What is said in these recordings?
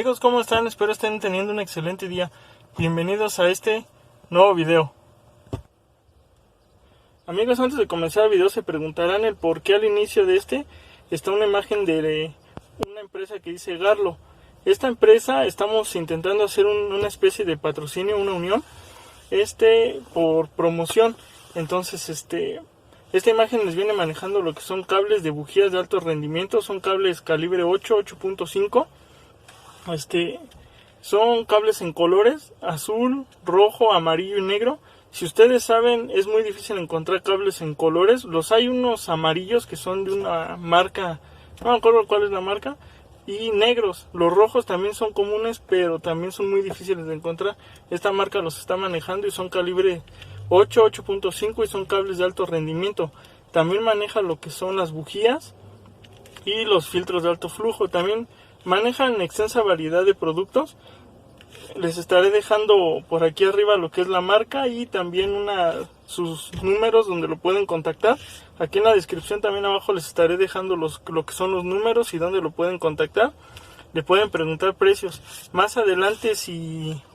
Amigos, ¿cómo están? Espero estén teniendo un excelente día. Bienvenidos a este nuevo video. Amigos, antes de comenzar el video se preguntarán el por qué al inicio de este está una imagen de una empresa que dice Garlo. Esta empresa estamos intentando hacer una especie de patrocinio, una unión, por promoción. Entonces, esta imagen les viene manejando lo que son cables de bujías de alto rendimiento, son cables calibre 8, 8.5. Son cables en colores azul, rojo, amarillo y negro. Si ustedes saben, es muy difícil encontrar cables en colores. Los hay unos amarillos que son de una marca, no me acuerdo cuál es la marca, y negros. Los rojos también son comunes, pero también son muy difíciles de encontrar. Esta marca los está manejando y son calibre 8, 8.5 y son cables de alto rendimiento. También maneja lo que son las bujías y los filtros de alto flujo. También manejan extensa variedad de productos. Les estaré dejando por aquí arriba lo que es la marca y también sus números donde lo pueden contactar. Aquí en la descripción también abajo les estaré dejando lo que son los números y donde lo pueden contactar. Le pueden preguntar precios. Más adelante,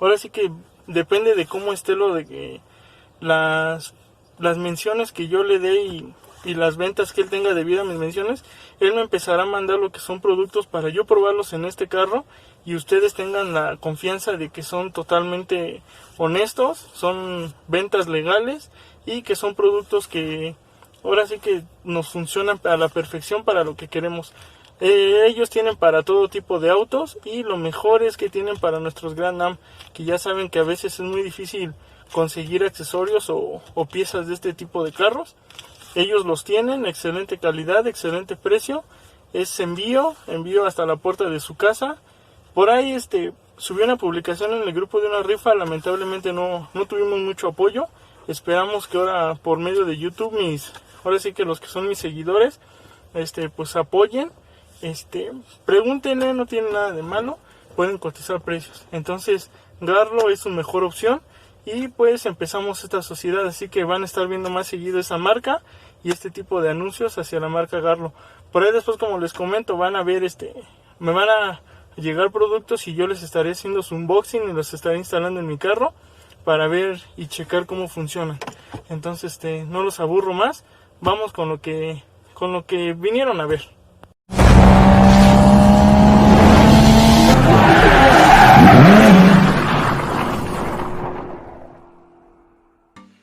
ahora sí que depende de cómo esté lo de que las menciones que yo le dé y las ventas que él tenga debido a mis menciones, él me empezará a mandar lo que son productos para yo probarlos en este carro y ustedes tengan la confianza de que son totalmente honestos, son ventas legales y que son productos que ahora sí que nos funcionan a la perfección para lo que queremos. Ellos tienen para todo tipo de autos y lo mejor es que tienen para nuestros Grand Am, que ya saben que a veces es muy difícil conseguir accesorios o piezas de este tipo de carros. Ellos los tienen, excelente calidad, excelente precio, es envío hasta la puerta de su casa. Por ahí subí una publicación en el grupo de una rifa, lamentablemente no tuvimos mucho apoyo. Esperamos que ahora por medio de YouTube ahora sí que los que son mis seguidores pues apoyen. Pregúntenle, no tiene nada de malo, pueden cotizar precios. Entonces Garlo es su mejor opción. Y pues empezamos esta sociedad, así que van a estar viendo más seguido esa marca y este tipo de anuncios hacia la marca Garlo. Por ahí después, como les comento, van a ver me van a llegar productos y yo les estaré haciendo su unboxing y los estaré instalando en mi carro para ver y checar cómo funcionan. Entonces, no los aburro más, vamos con lo que vinieron a ver.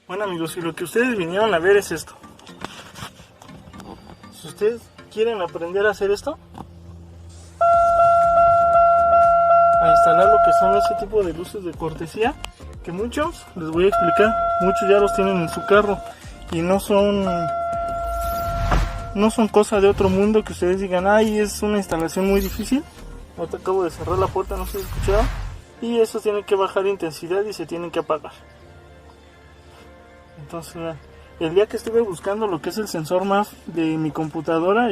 Bueno amigos, y lo que ustedes vinieron a ver es esto. Si ustedes quieren aprender a hacer esto, a instalar lo que son ese tipo de luces de cortesía, que muchos, les voy a explicar, muchos ya los tienen en su carro y no son cosa de otro mundo que ustedes digan, ay, es una instalación muy difícil. Ahorita acabo de cerrar la puerta, no sé si escucharon, y eso tiene que bajar de intensidad y se tienen que apagar. Entonces, el día que estuve buscando lo que es el sensor MAF de mi computadora,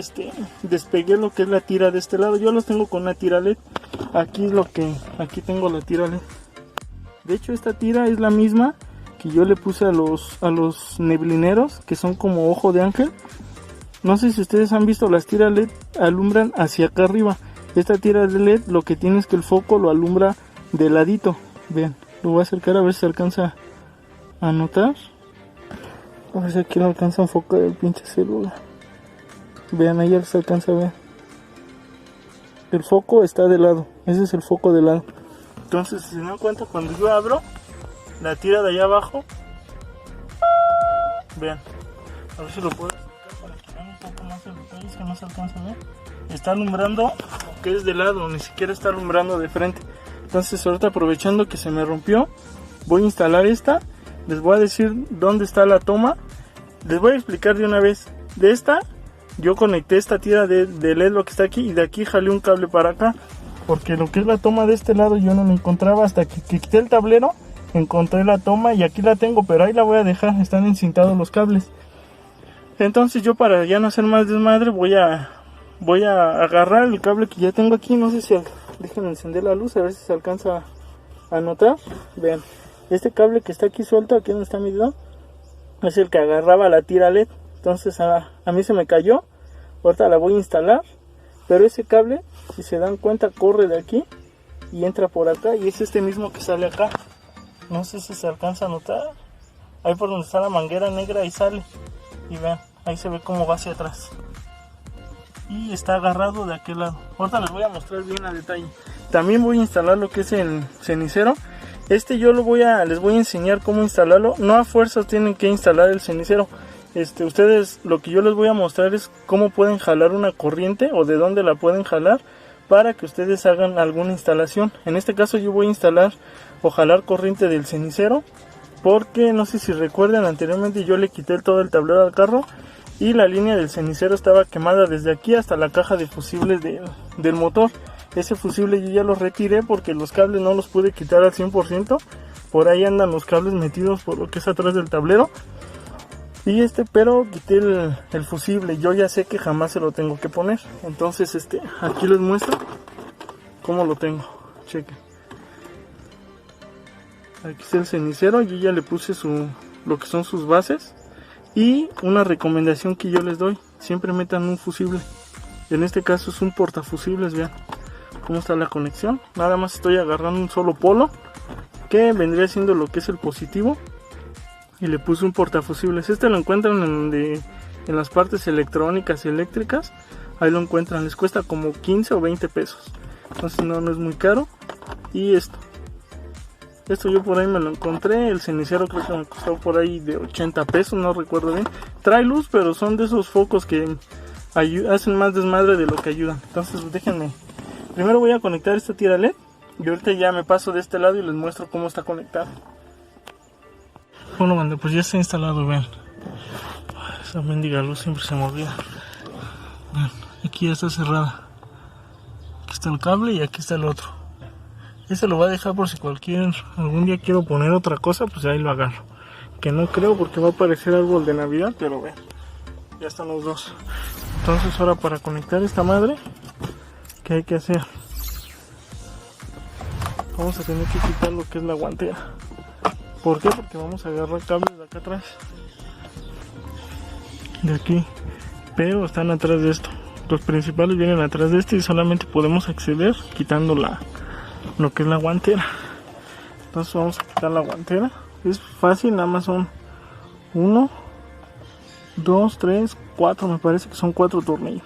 despegué lo que es la tira de este lado. Yo los tengo con una tira LED. Aquí tengo la tira LED. De hecho, esta tira es la misma que yo le puse a los neblineros, que son como ojo de ángel. No sé si ustedes han visto, las tiras LED alumbran hacia acá arriba. Esta tira de LED lo que tiene es que el foco lo alumbra de ladito. Vean, lo voy a acercar a ver si se alcanza a notar. A ver si aquí no alcanza a enfocar el pinche celular. Vean, ahí ya se alcanza a ver. El foco está de lado. Ese es el foco de lado. Entonces, si se dan cuenta, cuando yo abro la tira de allá abajo, vean, a ver si lo puedo acercar para que vean un poco más el detalle, es que no se alcanza a ver. Está alumbrando lo que es de lado, ni siquiera está alumbrando de frente. Entonces, ahorita aprovechando que se me rompió, voy a instalar esta. Les voy a decir dónde está la toma. Les voy a explicar de una vez. De esta, yo conecté esta tira de LED, lo que está aquí, y de aquí jalé un cable para acá. Porque lo que es la toma de este lado yo no la encontraba. Hasta que quité el tablero, encontré la toma y aquí la tengo, pero ahí la voy a dejar. Están encintados los cables. Entonces yo, para ya no hacer más desmadre, voy a agarrar el cable que ya tengo aquí. No sé si déjenme encender la luz, a ver si se alcanza a notar. Vean. Este cable que está aquí suelto, aquí donde está mi dedo, es el que agarraba la tira LED. Entonces a mí se me cayó. Ahorita la voy a instalar. Pero ese cable, si se dan cuenta, corre de aquí y entra por acá, y es este mismo que sale acá. No sé si se alcanza a notar, ahí por donde está la manguera negra, ahí sale, y vean, ahí se ve cómo va hacia atrás, y está agarrado de aquel lado. Ahorita les voy a mostrar bien a detalle. También voy a instalar lo que es el cenicero. Yo les voy a enseñar cómo instalarlo. No a fuerzas tienen que instalar el cenicero. Ustedes, lo que yo les voy a mostrar es cómo pueden jalar una corriente o de dónde la pueden jalar para que ustedes hagan alguna instalación. En este caso yo voy a instalar o jalar corriente del cenicero, porque no sé si recuerdan, anteriormente yo le quité todo el tablero al carro y la línea del cenicero estaba quemada desde aquí hasta la caja de fusibles del motor. Ese fusible yo ya lo retiré porque los cables no los pude quitar al 100%. Por ahí andan los cables metidos por lo que es atrás del tablero. Y pero quité el fusible. Yo ya sé que jamás se lo tengo que poner. Entonces aquí les muestro cómo lo tengo. Chequen. Aquí está el cenicero. Yo ya le puse lo que son sus bases. Y una recomendación que yo les doy: siempre metan un fusible. En este caso es un portafusibles, vean cómo está la conexión. Nada más estoy agarrando un solo polo, que vendría siendo lo que es el positivo, y le puse un portafusibles. Lo encuentran en las partes electrónicas y eléctricas. Ahí lo encuentran, les cuesta como 15 o 20 pesos. Entonces no es muy caro. Y esto yo por ahí me lo encontré. El cenicero creo que me costó por ahí de 80 pesos, no recuerdo bien. Trae luz, pero son de esos focos que hacen más desmadre de lo que ayudan. Entonces déjenme, primero voy a conectar esta tira LED y ahorita ya me paso de este lado y les muestro cómo está conectado. Bueno, banda, pues ya está instalado, vean. Esa mendiga luz siempre se me olvida. Vean, aquí ya está cerrada. Aquí está el cable y aquí está el otro. Lo voy a dejar por si algún día quiero poner otra cosa, pues ahí lo agarro. Que no creo porque va a parecer árbol de Navidad, pero vean, ya están los dos. Entonces ahora para conectar esta madre, ¿qué hay que hacer? Vamos a tener que quitar lo que es la guantera. ¿Por qué? Porque vamos a agarrar cables de acá atrás, de aquí, pero están atrás de esto. Los principales vienen atrás de este y solamente podemos acceder quitando lo que es la guantera. Entonces vamos a quitar la guantera. Es fácil, nada más son 1, 2, 3, 4, me parece que son 4 tornillos.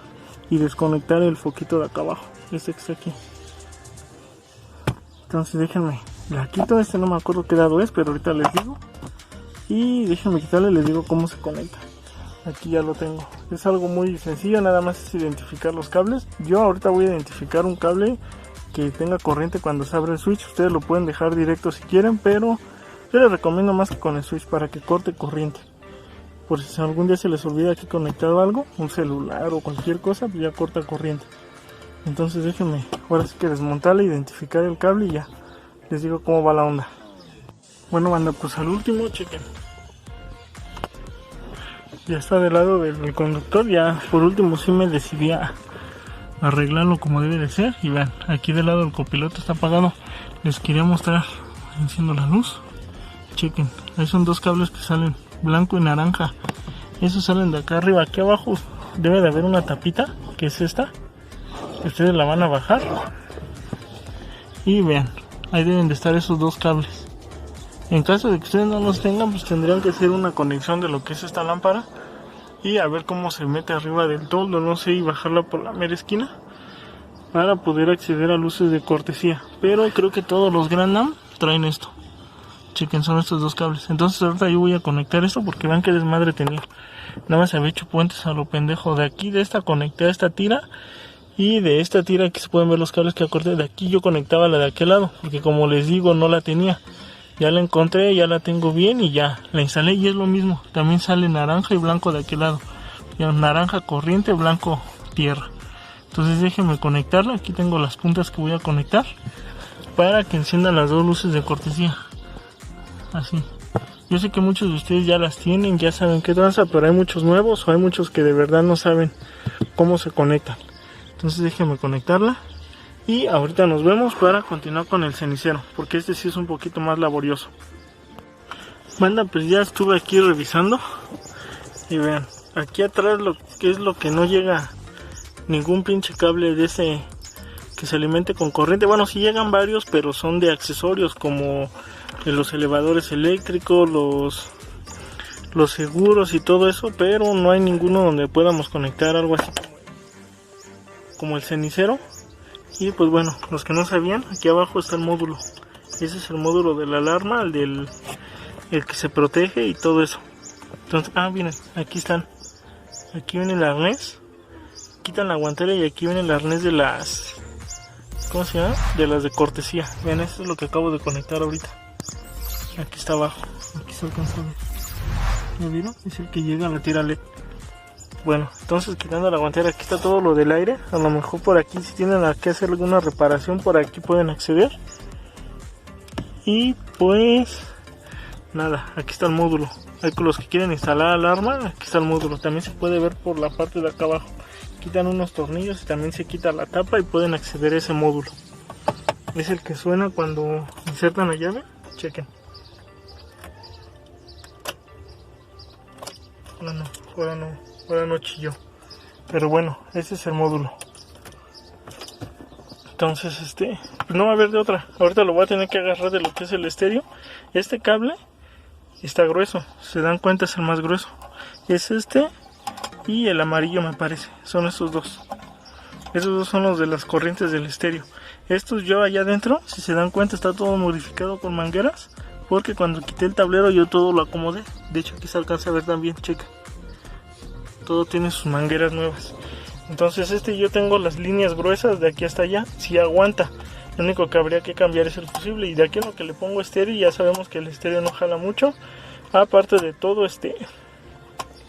Y desconectar el foquito de acá abajo, que está aquí. Entonces déjenme, la quito. No me acuerdo qué lado es, pero ahorita les digo. Y déjenme quitarle, les digo cómo se conecta. Aquí ya lo tengo. Es algo muy sencillo, nada más es identificar los cables. Yo ahorita voy a identificar un cable que tenga corriente cuando se abre el switch. Ustedes lo pueden dejar directo si quieren, pero yo les recomiendo más que con el switch, para que corte corriente. Por si algún día se les olvida aquí conectado algo, un celular o cualquier cosa, pues ya corta corriente. Entonces déjenme ahora sí que desmontarla, identificar el cable y ya les digo cómo va la onda. Bueno, banda, pues al último, chequen. Ya está del lado del conductor. Ya por último sí me decidí a arreglarlo como debe de ser. Y vean, aquí del lado del copiloto está apagado. Les quería mostrar, enciendo la luz. Chequen, ahí son dos cables que salen, blanco y naranja. Esos salen de acá arriba. Aquí abajo debe de haber una tapita, que es esta. Ustedes la van a bajar y vean, ahí deben de estar esos dos cables. En caso de que ustedes no los tengan, pues tendrían que hacer una conexión de lo que es esta lámpara y a ver cómo se mete arriba del toldo, no sé, y bajarla por la mera esquina para poder acceder a luces de cortesía. Pero creo que todos los Grand Am traen esto. Chequen, son estos dos cables. Entonces ahorita yo voy a conectar esto porque vean qué desmadre tenía. Nada más había hecho puentes a lo pendejo. De aquí, de esta, conecté a esta tira. Y de esta tira aquí se pueden ver los cables que acorté. De aquí yo conectaba la de aquel lado, porque como les digo no la tenía. Ya la encontré, ya la tengo bien y ya la instalé y es lo mismo. También sale naranja y blanco de aquel lado. Ya, naranja corriente, blanco tierra. Entonces déjenme conectarla. Aquí tengo las puntas que voy a conectar para que enciendan las dos luces de cortesía. Así. Yo sé que muchos de ustedes ya las tienen, ya saben qué tranza, pero hay muchos nuevos o hay muchos que de verdad no saben cómo se conectan. Entonces déjenme conectarla y ahorita nos vemos para continuar con el cenicero, porque este sí es un poquito más laborioso. Banda, pues ya estuve aquí revisando y vean, aquí atrás lo que es lo que no llega ningún pinche cable de que se alimente con corriente. Bueno, sí llegan varios, pero son de accesorios como los elevadores eléctricos, los seguros y todo eso, pero no hay ninguno donde podamos conectar algo así como el cenicero. Y pues bueno, los que no sabían, aquí abajo está el módulo. Ese es el módulo de la alarma, el que se protege y todo eso. Entonces, miren, aquí están. Aquí viene el arnés. Quitan la guantera y aquí viene el arnés de las... ¿Cómo se llama? De las de cortesía. Vean, eso es lo que acabo de conectar ahorita. Aquí está abajo. Aquí se alcanza a ver. ¿Ya vieron? Es el que llega a la tira LED. Bueno, entonces quitando la guantera, aquí está todo lo del aire. A lo mejor por aquí, si tienen que hacer alguna reparación, por aquí pueden acceder. Y pues nada, aquí está el módulo. Hay con los que quieren instalar alarma, aquí está el módulo. También se puede ver por la parte de acá abajo. Quitan unos tornillos y también se quita la tapa y pueden acceder a ese módulo. Es el que suena cuando insertan la llave. Chequen. Ahora no chilló. Pero bueno, ese es el módulo. Entonces pues no va a haber de otra. Ahorita lo voy a tener que agarrar de lo que es el estéreo. Este cable está grueso, se dan cuenta, es el más grueso. Es este y el amarillo, me parece. Son estos dos. Esos dos son los de las corrientes del estéreo. Estos yo allá adentro, si se dan cuenta, está todo modificado con mangueras, porque cuando quité el tablero yo todo lo acomodé. De hecho aquí se alcanza a ver también, checa. Todo tiene sus mangueras nuevas. Entonces yo tengo las líneas gruesas de aquí hasta allá. Si aguanta, lo único que habría que cambiar es el fusible. Y de aquí en lo que le pongo estéreo, ya sabemos que el estéreo no jala mucho. Aparte de todo, pues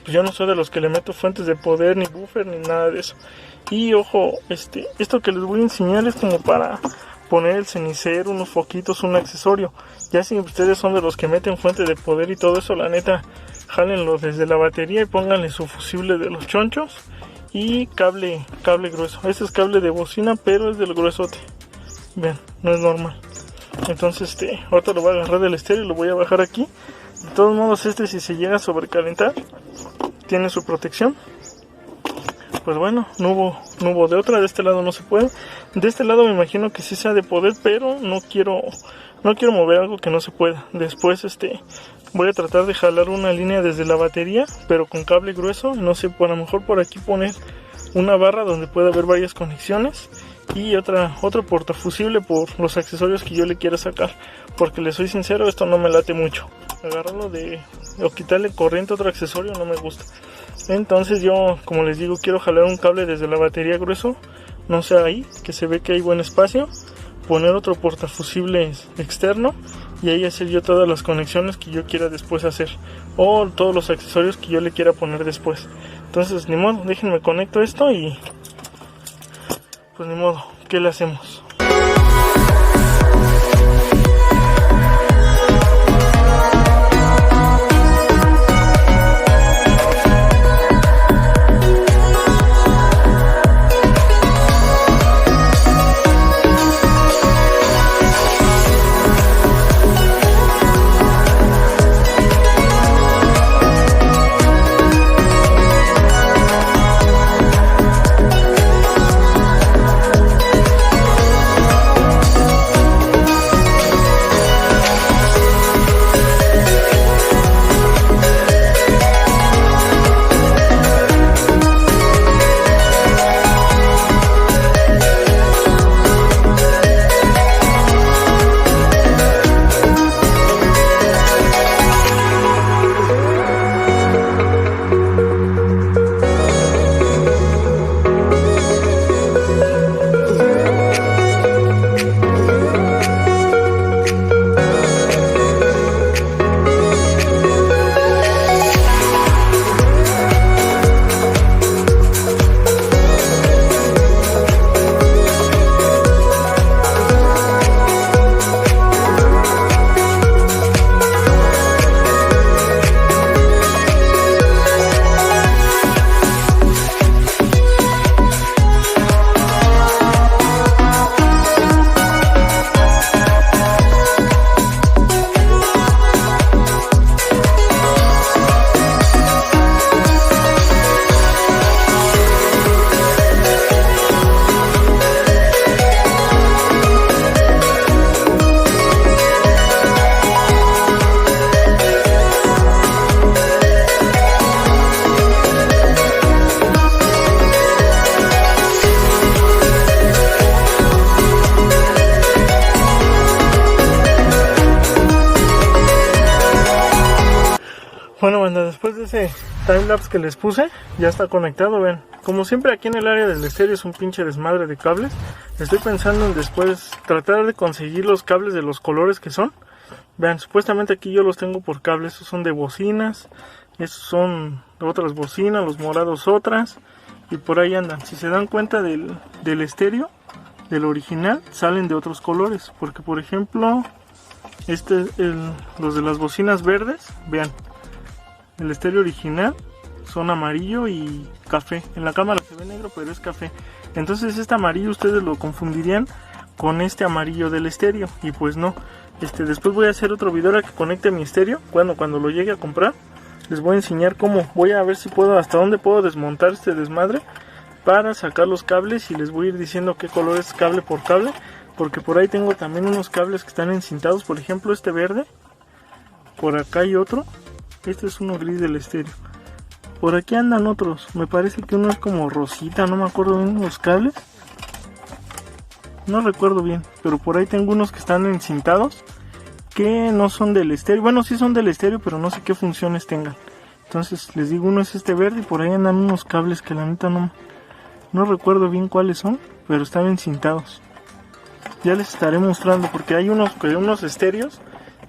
yo no soy de los que le meto fuentes de poder, ni buffer, ni nada de eso. Y ojo, esto que les voy a enseñar es como para poner el cenicero, unos foquitos, un accesorio. Ya si ustedes son de los que meten fuente de poder y todo eso, la neta, jálenlo desde la batería y pónganle su fusible de los chonchos. Y cable grueso. Este es cable de bocina, pero es del gruesote. Vean, no es normal. Entonces ahorita lo voy a agarrar del estéreo y lo voy a bajar aquí. De todos modos, si se llega a sobrecalentar, tiene su protección. Pues bueno, no hubo de otra. De este lado no se puede. De este lado me imagino que sí sea de poder, pero no quiero mover algo que no se pueda. Después voy a tratar de jalar una línea desde la batería, pero con cable grueso. No sé, a lo mejor por aquí poner una barra donde pueda haber varias conexiones. Y otro portafusible por los accesorios que yo le quiero sacar. Porque les soy sincero, esto no me late mucho. Agarrarlo o quitarle corriente a otro accesorio no me gusta. Entonces yo, como les digo, quiero jalar un cable desde la batería grueso. No sé, ahí, que se ve que hay buen espacio. Poner otro portafusible externo. Y ahí hacer yo todas las conexiones que yo quiera después hacer. O todos los accesorios que yo le quiera poner después. Entonces, ni modo, déjenme conecto esto y... pues ni modo, ¿qué le hacemos? Bueno, banda, después de ese timelapse que les puse, ya está conectado, ven. Como siempre aquí en el área del estéreo es un pinche desmadre de cables. Estoy pensando en después tratar de conseguir los cables de los colores que son. Vean, supuestamente aquí yo los tengo por cables, esos son de bocinas, esos son de otras bocinas, los morados otras, y por ahí andan. Si se dan cuenta del estéreo, del original, salen de otros colores, porque por ejemplo, los de las bocinas verdes, vean, el estéreo original son amarillo y café. En la cámara se ve negro, pero es café. Entonces este amarillo ustedes lo confundirían con este amarillo del estéreo, y pues no. Después voy a hacer otro video ahora que conecte mi estéreo. Cuando lo llegue a comprar, les voy a enseñar cómo. Voy a ver si puedo, hasta dónde puedo desmontar este desmadre para sacar los cables, y les voy a ir diciendo qué color es cable por cable, porque por ahí tengo también unos cables que están encintados. Por ejemplo, este verde, por acá hay otro. Este es uno gris del estéreo. Por aquí andan otros. Me parece que uno es como rosita, no me acuerdo bien los cables. No recuerdo bien, pero por ahí tengo unos que están encintados que no son del estéreo. Bueno, sí son del estéreo, pero no sé qué funciones tengan. Entonces les digo, uno es este verde, y por ahí andan unos cables que la neta no recuerdo bien cuáles son, pero están encintados. Ya les estaré mostrando, porque hay unos estéreos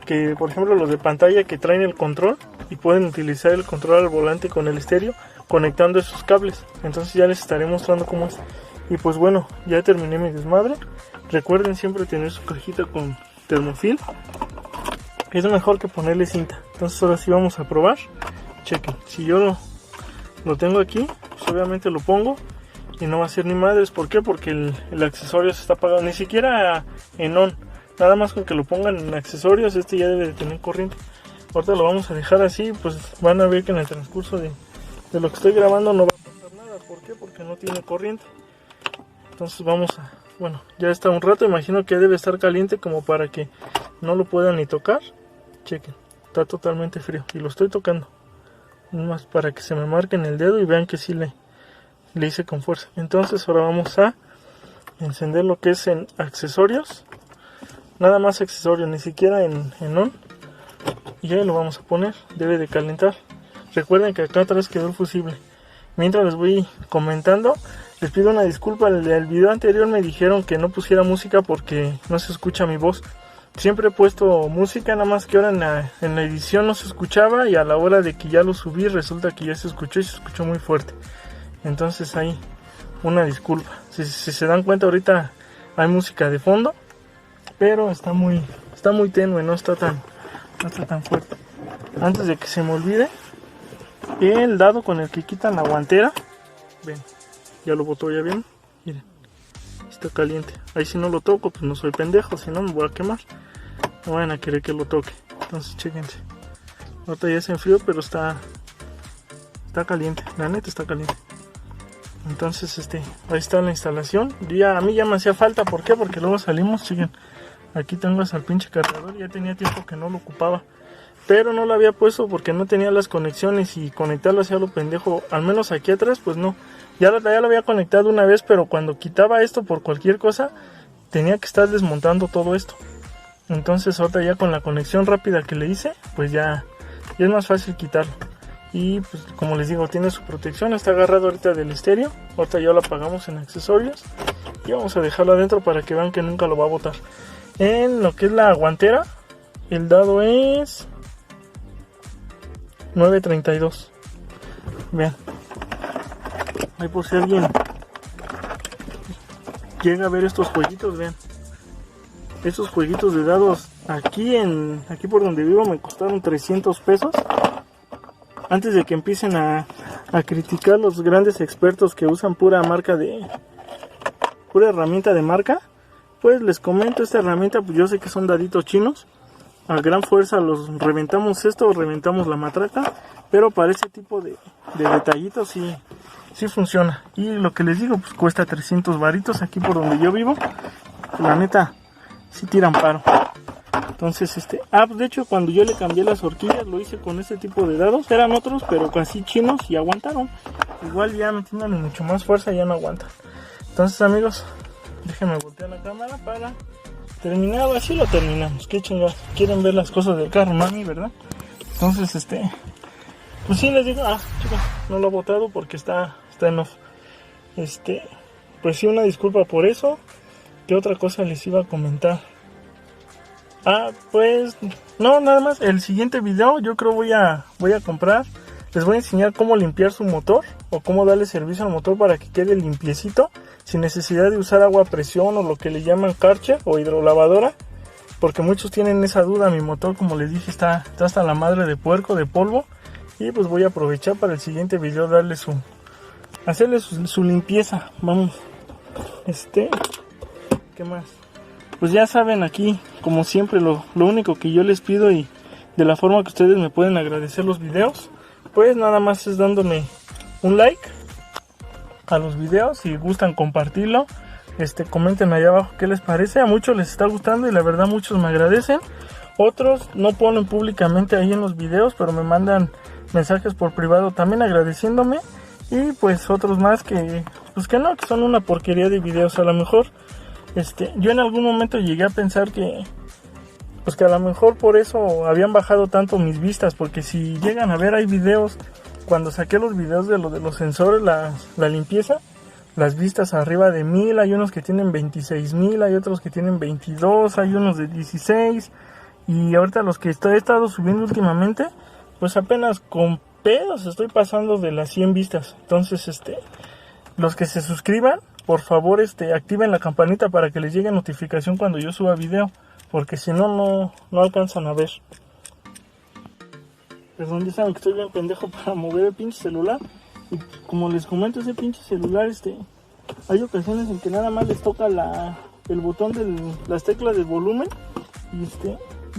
que, por ejemplo, los de pantalla, que traen el control y pueden utilizar el control al volante con el estéreo conectando esos cables. Entonces ya les estaré mostrando cómo es. Y pues bueno, ya terminé mi desmadre. Recuerden siempre tener su cajita con termofil. Es mejor que ponerle cinta. Entonces ahora sí vamos a probar. Chequen, si yo lo tengo aquí, pues obviamente lo pongo y no va a ser ni madres. ¿Por qué? Porque el accesorio se está apagado, ni siquiera en on. Nada más con que lo pongan en accesorios, ya debe de tener corriente. Ahorita lo vamos a dejar así, pues van a ver que en el transcurso de lo que estoy grabando no va a pasar nada. ¿Por qué? Porque no tiene corriente. Entonces bueno, ya está un rato, imagino que debe estar caliente como para que no lo puedan ni tocar. Chequen, está totalmente frío y lo estoy tocando. Más para que se me marque en el dedo y vean que sí le hice con fuerza. Entonces ahora vamos a encender lo que es en accesorios. Nada más accesorios, ni siquiera en on. Y ahí lo vamos a poner, debe de calentar. Recuerden que acá atrás quedó el fusible. Mientras les voy comentando, les pido una disculpa. El video anterior me dijeron que no pusiera música porque no se escucha mi voz. Siempre he puesto música, nada más que ahora en la edición no se escuchaba, y a la hora de que ya lo subí resulta que ya se escuchó, y se escuchó muy fuerte. Entonces ahí una disculpa. Si se dan cuenta, ahorita hay música de fondo, pero está muy tenue, no está tan fuerte. Antes de que se me olvide, el dado con el que quitan la guantera, ven, ya lo botó, ya bien, miren, está caliente. Ahí si no lo toco, pues no soy pendejo, si no me voy a quemar. No van a querer que lo toque. Entonces chéquense. Ahorita ya se enfrió, pero está caliente, la neta está caliente. Entonces ahí está la instalación. A mí ya me hacía falta, ¿por qué? Porque luego salimos, siguen. Aquí tengo hasta el pinche cargador, ya tenía tiempo que no lo ocupaba, pero no lo había puesto porque no tenía las conexiones, y conectarlo hacia lo pendejo, al menos aquí atrás, pues no. Ya lo había conectado una vez, pero cuando quitaba esto por cualquier cosa, tenía que estar desmontando todo esto. Entonces ahorita ya con la conexión rápida que le hice, pues ya es más fácil quitarlo. Y pues como les digo, tiene su protección, está agarrado ahorita del estéreo. Ahorita ya lo apagamos en accesorios y vamos a dejarlo adentro para que vean que nunca lo va a botar. En lo que es la guantera, el dado es 9.32. Vean, ahí por si alguien llega a ver estos jueguitos, vean. Estos jueguitos de dados aquí por donde vivo me costaron 300 pesos. Antes de que empiecen a criticar los grandes expertos que usan pura herramienta de marca, pues les comento, esta herramienta, pues yo sé que son daditos chinos. A gran fuerza los reventamos reventamos la matraca, pero para ese tipo de detallitos sí funciona. Y lo que les digo, pues cuesta 300 varitos aquí por donde yo vivo. La neta, sí tiran paro. Entonces pues de hecho cuando yo le cambié las horquillas lo hice con este tipo de dados. Eran otros, pero casi chinos, y aguantaron. Igual ya metiéndole mucho más fuerza ya no aguantan. Entonces amigos, déjenme voltear la cámara para terminar. Así lo terminamos. Qué chingados, quieren ver las cosas del carro, mami, ¿verdad? Entonces pues sí les digo, chicos, no lo he botado porque está en off. Pues sí, una disculpa por eso. ¿Qué otra cosa les iba a comentar? Pues no, nada más. El siguiente video yo creo voy a comprar. Les voy a enseñar cómo limpiar su motor o cómo darle servicio al motor para que quede limpiecito, sin necesidad de usar agua a presión o lo que le llaman Karcher o hidrolavadora, porque muchos tienen esa duda. Mi motor, como les dije, está hasta la madre de puerco, de polvo, y pues voy a aprovechar para el siguiente video darle hacerle su limpieza. Vamos. ¿Qué más? Pues ya saben, aquí como siempre lo único que yo les pido, y de la forma que ustedes me pueden agradecer los videos, pues nada más es dándome un like a los videos. Si gustan compartirlo, comenten allá abajo qué les parece. A muchos les está gustando y la verdad muchos me agradecen. Otros no ponen públicamente ahí en los videos, pero me mandan mensajes por privado también agradeciéndome. Y pues otros más que son una porquería de videos. A lo mejor yo en algún momento llegué a pensar que a lo mejor por eso habían bajado tanto mis vistas, porque si llegan a ver, hay videos, cuando saqué los videos de los sensores, la limpieza, las vistas arriba de 1000, hay unos que tienen 26,000, hay otros que tienen 22, hay unos de 16, y ahorita los que he estado subiendo últimamente, pues apenas con pedos estoy pasando de las 100 vistas. Entonces los que se suscriban, por favor activen la campanita para que les llegue notificación cuando yo suba video, porque si no alcanzan a ver. Perdón, ya saben que estoy bien pendejo para mover el pinche celular. Y como les comento, ese pinche celular, hay ocasiones en que nada más les toca el botón de las teclas del volumen y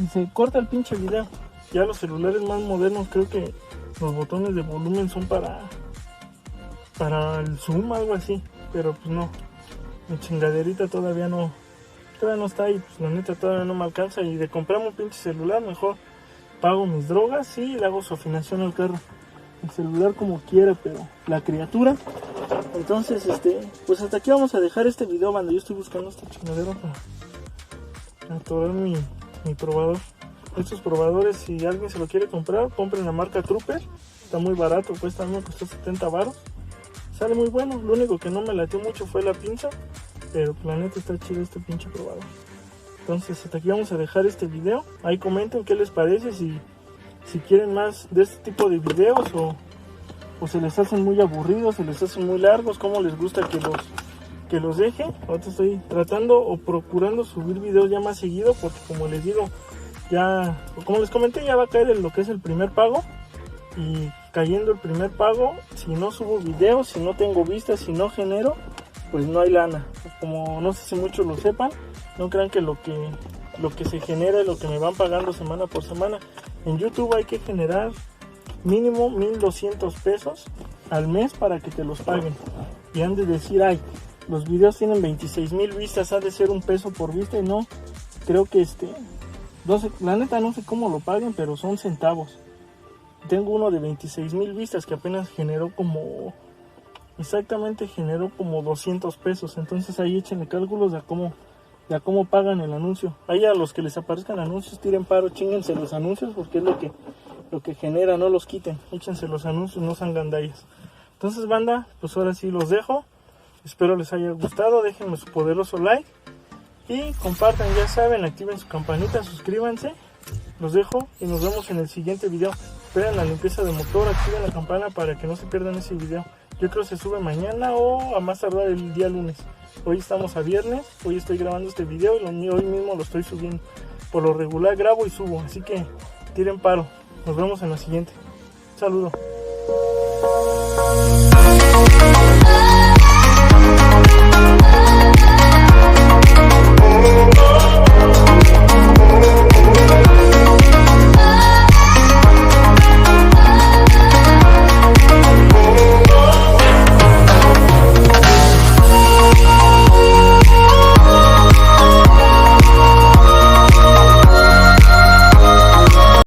se corta el pinche video. Ya los celulares más modernos, creo que los botones de volumen son para el zoom, algo así. Pero pues no, mi chingaderita todavía no está ahí, pues la neta todavía no me alcanza. Y de comprarme un pinche celular, mejor pago mis drogas y le hago su afinación al carro. El celular como quiera, pero la criatura. Entonces, pues hasta aquí vamos a dejar este video, banda. Yo estoy buscando esta chingadera para atorar mi probador. Estos probadores, si alguien se lo quiere comprar, compren la marca Trooper. Está muy barato, me costó 70 baros. Sale muy bueno. Lo único que no me latió mucho fue la pinza, pero la neta está chido este pinche probador. Entonces hasta aquí vamos a dejar este video. Ahí comenten qué les parece, si quieren más de este tipo de videos o se les hacen muy aburridos, se les hacen muy largos, cómo les gusta que los deje. Ahorita estoy tratando o procurando subir videos ya más seguido, porque como les digo, ya, como les comenté, ya va a caer en lo que es el primer pago. Y cayendo el primer pago, si no subo videos, si no tengo vistas, si no genero, pues no hay lana. Como no sé si muchos lo sepan, no crean que lo que se genera es lo que me van pagando semana por semana. En YouTube hay que generar mínimo 1,200 pesos al mes para que te los paguen. Y han de decir, los videos tienen 26,000 vistas, ha de ser un peso por vista. Y no, creo que no sé, la neta no sé cómo lo paguen, pero son centavos. Tengo uno de 26,000 vistas que apenas generó como 200 pesos. Entonces ahí échenle cálculos de cómo pagan el anuncio. Ahí a los que les aparezcan anuncios, tiren paro, chinguense los anuncios, porque es lo que genera, no los quiten. Échense los anuncios, no sean gandallas. Entonces, banda, pues ahora sí los dejo. Espero les haya gustado, déjenme su poderoso like y compartan, ya saben, activen su campanita, suscríbanse. Los dejo y nos vemos en el siguiente video. Esperen la limpieza de motor, activen la campana para que no se pierdan ese video. Yo creo que se sube mañana o a más tardar el día lunes. Hoy estamos a viernes, hoy estoy grabando este video y hoy mismo lo estoy subiendo. Por lo regular grabo y subo, así que tiren paro. Nos vemos en la siguiente. Un saludo.